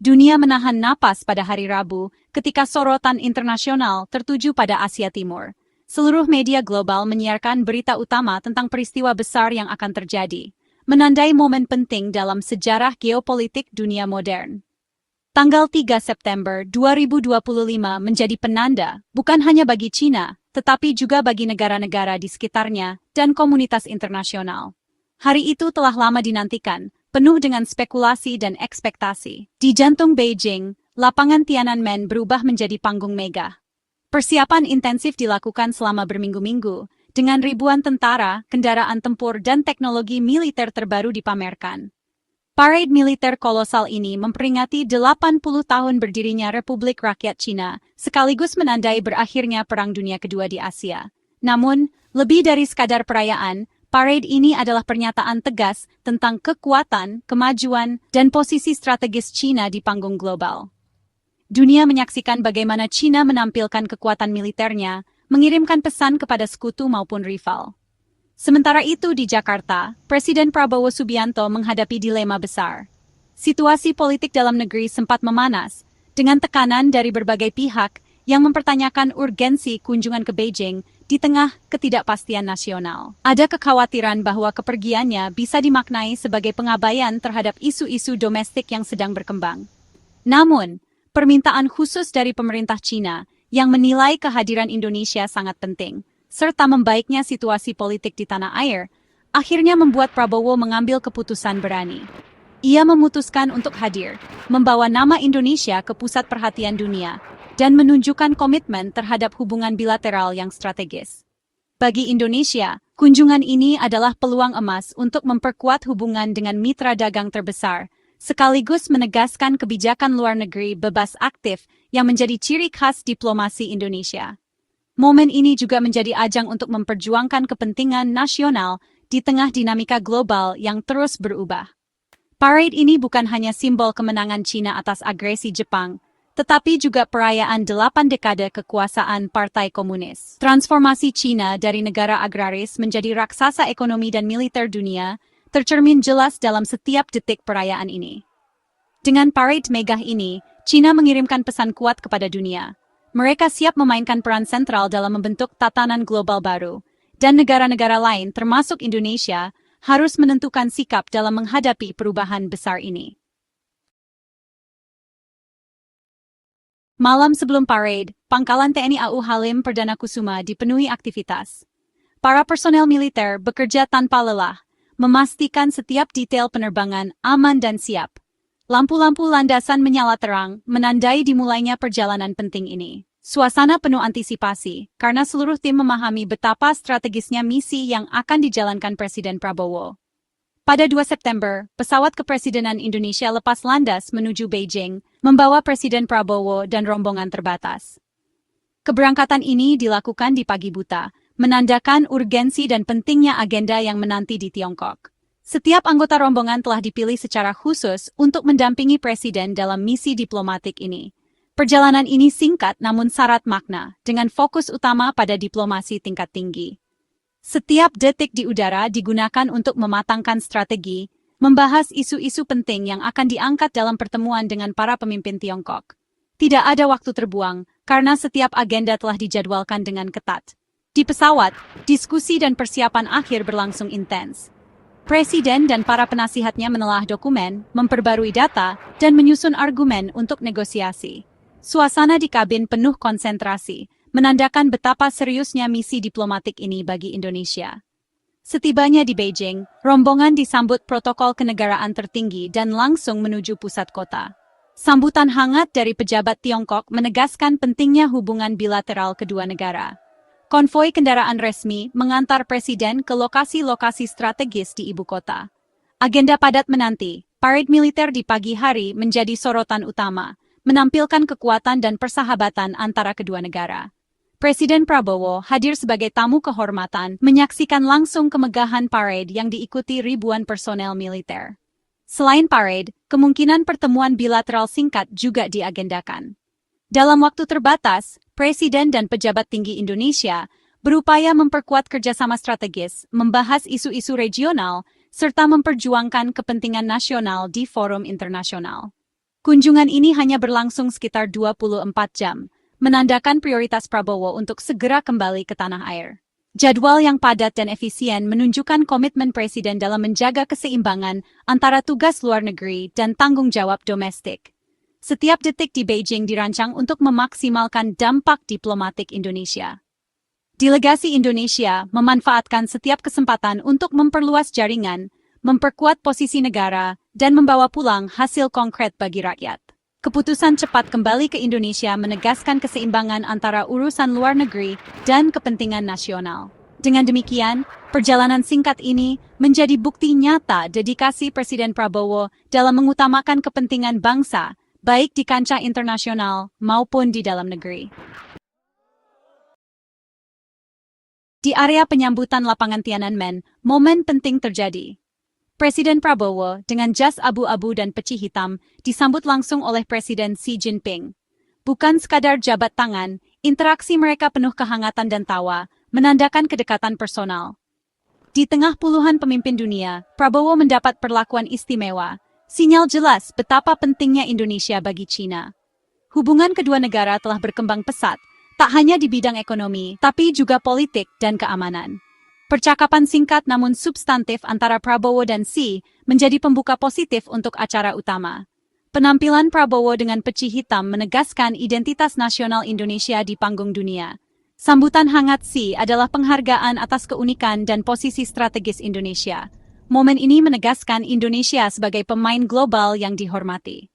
Dunia menahan napas pada hari Rabu ketika sorotan internasional tertuju pada Asia Timur. Seluruh media global menyiarkan berita utama tentang peristiwa besar yang akan terjadi, menandai momen penting dalam sejarah geopolitik dunia modern. Tanggal 3 September 2025 menjadi penanda bukan hanya bagi China, tetapi juga bagi negara-negara di sekitarnya dan komunitas internasional. Hari itu telah lama dinantikan, penuh dengan spekulasi dan ekspektasi. Di jantung Beijing, lapangan Tiananmen berubah menjadi panggung megah. Persiapan intensif dilakukan selama berminggu-minggu, dengan ribuan tentara, kendaraan tempur dan teknologi militer terbaru dipamerkan. Parade militer kolosal ini memperingati 80 tahun berdirinya Republik Rakyat Cina, sekaligus menandai berakhirnya Perang Dunia Kedua di Asia. Namun, lebih dari sekadar perayaan, parade ini adalah pernyataan tegas tentang kekuatan, kemajuan, dan posisi strategis China di panggung global. Dunia menyaksikan bagaimana China menampilkan kekuatan militernya, mengirimkan pesan kepada sekutu maupun rival. Sementara itu di Jakarta, Presiden Prabowo Subianto menghadapi dilema besar. Situasi politik dalam negeri sempat memanas, dengan tekanan dari berbagai pihak yang mempertanyakan urgensi kunjungan ke Beijing di tengah ketidakpastian nasional. Ada kekhawatiran bahwa kepergiannya bisa dimaknai sebagai pengabaian terhadap isu-isu domestik yang sedang berkembang. Namun, permintaan khusus dari pemerintah China yang menilai kehadiran Indonesia sangat penting, serta membaiknya situasi politik di tanah air, akhirnya membuat Prabowo mengambil keputusan berani. Ia memutuskan untuk hadir, membawa nama Indonesia ke pusat perhatian dunia, dan menunjukkan komitmen terhadap hubungan bilateral yang strategis. Bagi Indonesia, kunjungan ini adalah peluang emas untuk memperkuat hubungan dengan mitra dagang terbesar, sekaligus menegaskan kebijakan luar negeri bebas aktif yang menjadi ciri khas diplomasi Indonesia. Momen ini juga menjadi ajang untuk memperjuangkan kepentingan nasional di tengah dinamika global yang terus berubah. Parade ini bukan hanya simbol kemenangan China atas agresi Jepang, tetapi juga perayaan 8 dekade kekuasaan Partai Komunis. Transformasi China dari negara agraris menjadi raksasa ekonomi dan militer dunia tercermin jelas dalam setiap detik perayaan ini. Dengan parade megah ini, China mengirimkan pesan kuat kepada dunia. Mereka siap memainkan peran sentral dalam membentuk tatanan global baru, dan negara-negara lain termasuk Indonesia harus menentukan sikap dalam menghadapi perubahan besar ini. Malam sebelum parade, Pangkalan TNI AU Halim Perdana Kusuma dipenuhi aktivitas. Para personel militer bekerja tanpa lelah, memastikan setiap detail penerbangan aman dan siap. Lampu-lampu landasan menyala terang, menandai dimulainya perjalanan penting ini. Suasana penuh antisipasi, karena seluruh tim memahami betapa strategisnya misi yang akan dijalankan Presiden Prabowo. Pada 2 September, pesawat kepresidenan Indonesia lepas landas menuju Beijing, membawa Presiden Prabowo dan rombongan terbatas. Keberangkatan ini dilakukan di pagi buta, menandakan urgensi dan pentingnya agenda yang menanti di Tiongkok. Setiap anggota rombongan telah dipilih secara khusus untuk mendampingi Presiden dalam misi diplomatik ini. Perjalanan ini singkat namun syarat makna, dengan fokus utama pada diplomasi tingkat tinggi. Setiap detik di udara digunakan untuk mematangkan strategi, membahas isu-isu penting yang akan diangkat dalam pertemuan dengan para pemimpin Tiongkok. Tidak ada waktu terbuang, karena setiap agenda telah dijadwalkan dengan ketat. Di pesawat, diskusi dan persiapan akhir berlangsung intens. Presiden dan para penasihatnya menelaah dokumen, memperbarui data, dan menyusun argumen untuk negosiasi. Suasana di kabin penuh konsentrasi, menandakan betapa seriusnya misi diplomatik ini bagi Indonesia. Setibanya di Beijing, rombongan disambut protokol kenegaraan tertinggi dan langsung menuju pusat kota. Sambutan hangat dari pejabat Tiongkok menegaskan pentingnya hubungan bilateral kedua negara. Konvoi kendaraan resmi mengantar Presiden ke lokasi-lokasi strategis di ibu kota. Agenda padat menanti, parade militer di pagi hari menjadi sorotan utama, menampilkan kekuatan dan persahabatan antara kedua negara. Presiden Prabowo hadir sebagai tamu kehormatan, menyaksikan langsung kemegahan parade yang diikuti ribuan personel militer. Selain parade, kemungkinan pertemuan bilateral singkat juga diagendakan. Dalam waktu terbatas, Presiden dan pejabat tinggi Indonesia berupaya memperkuat kerjasama strategis, membahas isu-isu regional, serta memperjuangkan kepentingan nasional di forum internasional. Kunjungan ini hanya berlangsung sekitar 24 jam, menandakan prioritas Prabowo untuk segera kembali ke tanah air. Jadwal yang padat dan efisien menunjukkan komitmen Presiden dalam menjaga keseimbangan antara tugas luar negeri dan tanggung jawab domestik. Setiap detik di Beijing dirancang untuk memaksimalkan dampak diplomatik Indonesia. Delegasi Indonesia memanfaatkan setiap kesempatan untuk memperluas jaringan, memperkuat posisi negara, dan membawa pulang hasil konkret bagi rakyat. Keputusan cepat kembali ke Indonesia menegaskan keseimbangan antara urusan luar negeri dan kepentingan nasional. Dengan demikian, perjalanan singkat ini menjadi bukti nyata dedikasi Presiden Prabowo dalam mengutamakan kepentingan bangsa, baik di kancah internasional maupun di dalam negeri. Di area penyambutan lapangan Tiananmen, momen penting terjadi. Presiden Prabowo dengan jas abu-abu dan peci hitam disambut langsung oleh Presiden Xi Jinping. Bukan sekadar jabat tangan, interaksi mereka penuh kehangatan dan tawa, menandakan kedekatan personal. Di tengah puluhan pemimpin dunia, Prabowo mendapat perlakuan istimewa, sinyal jelas betapa pentingnya Indonesia bagi China. Hubungan kedua negara telah berkembang pesat, tak hanya di bidang ekonomi, tapi juga politik dan keamanan. Percakapan singkat namun substantif antara Prabowo dan Xi menjadi pembuka positif untuk acara utama. Penampilan Prabowo dengan peci hitam menegaskan identitas nasional Indonesia di panggung dunia. Sambutan hangat Xi adalah penghargaan atas keunikan dan posisi strategis Indonesia. Momen ini menegaskan Indonesia sebagai pemain global yang dihormati.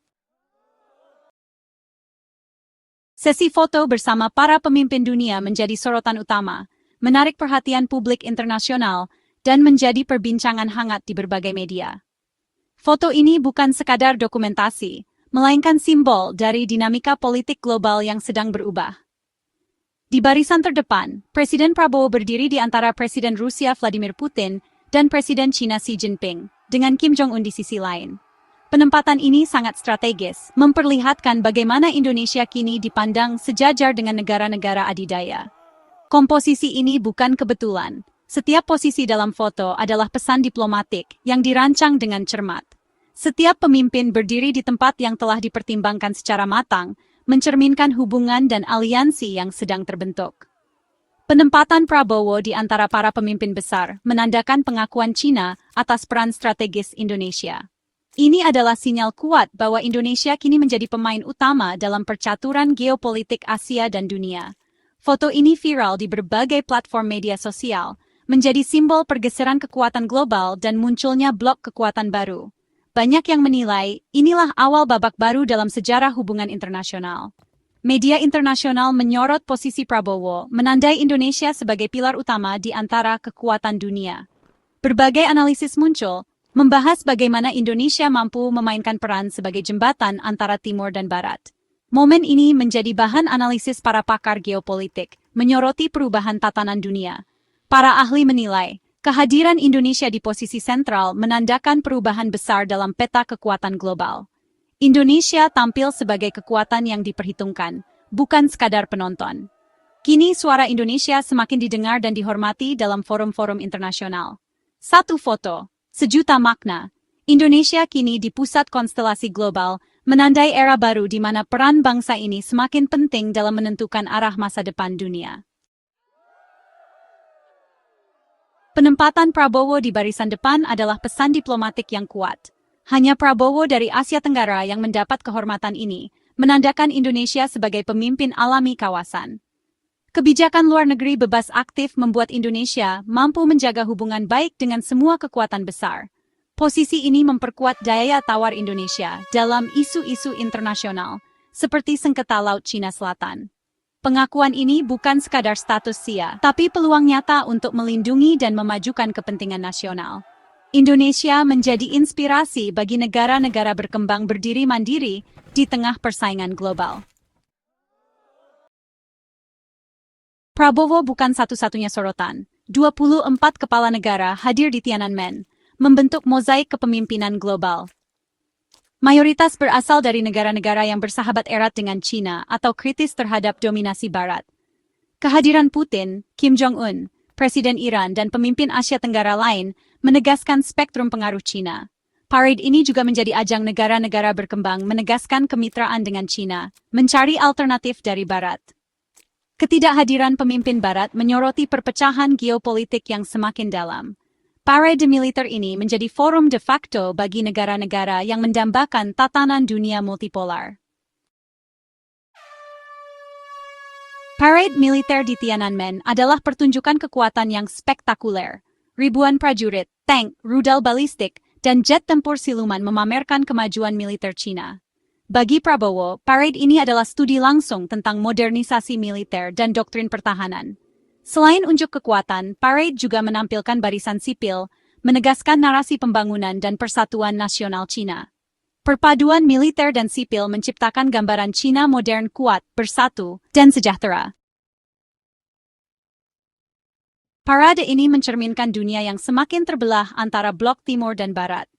Sesi foto bersama para pemimpin dunia menjadi sorotan utama, menarik perhatian publik internasional, dan menjadi perbincangan hangat di berbagai media. Foto ini bukan sekadar dokumentasi, melainkan simbol dari dinamika politik global yang sedang berubah. Di barisan terdepan, Presiden Prabowo berdiri di antara Presiden Rusia Vladimir Putin dan Presiden China Xi Jinping, dengan Kim Jong-un di sisi lain. Penempatan ini sangat strategis, memperlihatkan bagaimana Indonesia kini dipandang sejajar dengan negara-negara adidaya. Komposisi ini bukan kebetulan. Setiap posisi dalam foto adalah pesan diplomatik yang dirancang dengan cermat. Setiap pemimpin berdiri di tempat yang telah dipertimbangkan secara matang, mencerminkan hubungan dan aliansi yang sedang terbentuk. Penempatan Prabowo di antara para pemimpin besar menandakan pengakuan China atas peran strategis Indonesia. Ini adalah sinyal kuat bahwa Indonesia kini menjadi pemain utama dalam percaturan geopolitik Asia dan dunia. Foto ini viral di berbagai platform media sosial, menjadi simbol pergeseran kekuatan global dan munculnya blok kekuatan baru. Banyak yang menilai, inilah awal babak baru dalam sejarah hubungan internasional. Media internasional menyorot posisi Prabowo, menandai Indonesia sebagai pilar utama di antara kekuatan dunia. Berbagai analisis muncul, membahas bagaimana Indonesia mampu memainkan peran sebagai jembatan antara Timur dan Barat. Momen ini menjadi bahan analisis para pakar geopolitik, menyoroti perubahan tatanan dunia. Para ahli menilai, kehadiran Indonesia di posisi sentral menandakan perubahan besar dalam peta kekuatan global. Indonesia tampil sebagai kekuatan yang diperhitungkan, bukan sekadar penonton. Kini suara Indonesia semakin didengar dan dihormati dalam forum-forum internasional. Satu foto, sejuta makna. Indonesia kini di pusat konstelasi global, menandai era baru di mana peran bangsa ini semakin penting dalam menentukan arah masa depan dunia. Penempatan Prabowo di barisan depan adalah pesan diplomatik yang kuat. Hanya Prabowo dari Asia Tenggara yang mendapat kehormatan ini, menandakan Indonesia sebagai pemimpin alami kawasan. Kebijakan luar negeri bebas aktif membuat Indonesia mampu menjaga hubungan baik dengan semua kekuatan besar. Posisi ini memperkuat daya tawar Indonesia dalam isu-isu internasional, seperti sengketa Laut Cina Selatan. Pengakuan ini bukan sekadar status sia, tapi peluang nyata untuk melindungi dan memajukan kepentingan nasional. Indonesia menjadi inspirasi bagi negara-negara berkembang berdiri mandiri di tengah persaingan global. Prabowo bukan satu-satunya sorotan. 24 kepala negara hadir di Tiananmen, membentuk mozaik kepemimpinan global. Mayoritas berasal dari negara-negara yang bersahabat erat dengan China atau kritis terhadap dominasi Barat. Kehadiran Putin, Kim Jong-un, Presiden Iran dan pemimpin Asia Tenggara lain menegaskan spektrum pengaruh China. Parade ini juga menjadi ajang negara-negara berkembang menegaskan kemitraan dengan China, mencari alternatif dari Barat. Ketidakhadiran pemimpin Barat menyoroti perpecahan geopolitik yang semakin dalam. Parade militer ini menjadi forum de facto bagi negara-negara yang mendambakan tatanan dunia multipolar. Parade militer di Tiananmen adalah pertunjukan kekuatan yang spektakuler. Ribuan prajurit, tank, rudal balistik, dan jet tempur siluman memamerkan kemajuan militer Cina. Bagi Prabowo, parade ini adalah studi langsung tentang modernisasi militer dan doktrin pertahanan. Selain unjuk kekuatan, parade juga menampilkan barisan sipil, menegaskan narasi pembangunan dan persatuan nasional Cina. Perpaduan militer dan sipil menciptakan gambaran Cina modern kuat, bersatu, dan sejahtera. Parade ini mencerminkan dunia yang semakin terbelah antara blok timur dan barat.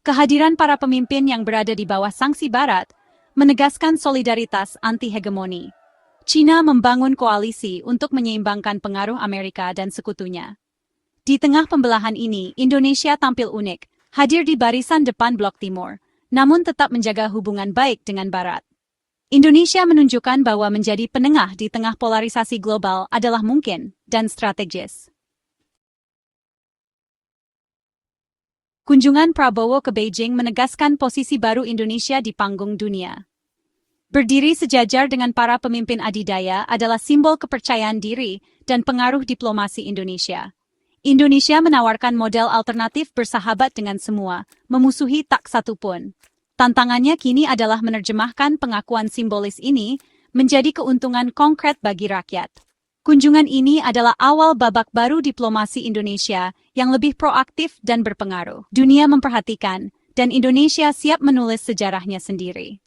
Kehadiran para pemimpin yang berada di bawah sanksi barat menegaskan solidaritas anti-hegemoni. China membangun koalisi untuk menyeimbangkan pengaruh Amerika dan sekutunya. Di tengah pembelahan ini, Indonesia tampil unik, hadir di barisan depan blok timur, namun tetap menjaga hubungan baik dengan barat. Indonesia menunjukkan bahwa menjadi penengah di tengah polarisasi global adalah mungkin dan strategis. Kunjungan Prabowo ke Beijing menegaskan posisi baru Indonesia di panggung dunia. Berdiri sejajar dengan para pemimpin adidaya adalah simbol kepercayaan diri dan pengaruh diplomasi Indonesia. Indonesia menawarkan model alternatif bersahabat dengan semua, memusuhi tak satu pun. Tantangannya kini adalah menerjemahkan pengakuan simbolis ini menjadi keuntungan konkret bagi rakyat. Kunjungan ini adalah awal babak baru diplomasi Indonesia yang lebih proaktif dan berpengaruh. Dunia memperhatikan, dan Indonesia siap menulis sejarahnya sendiri.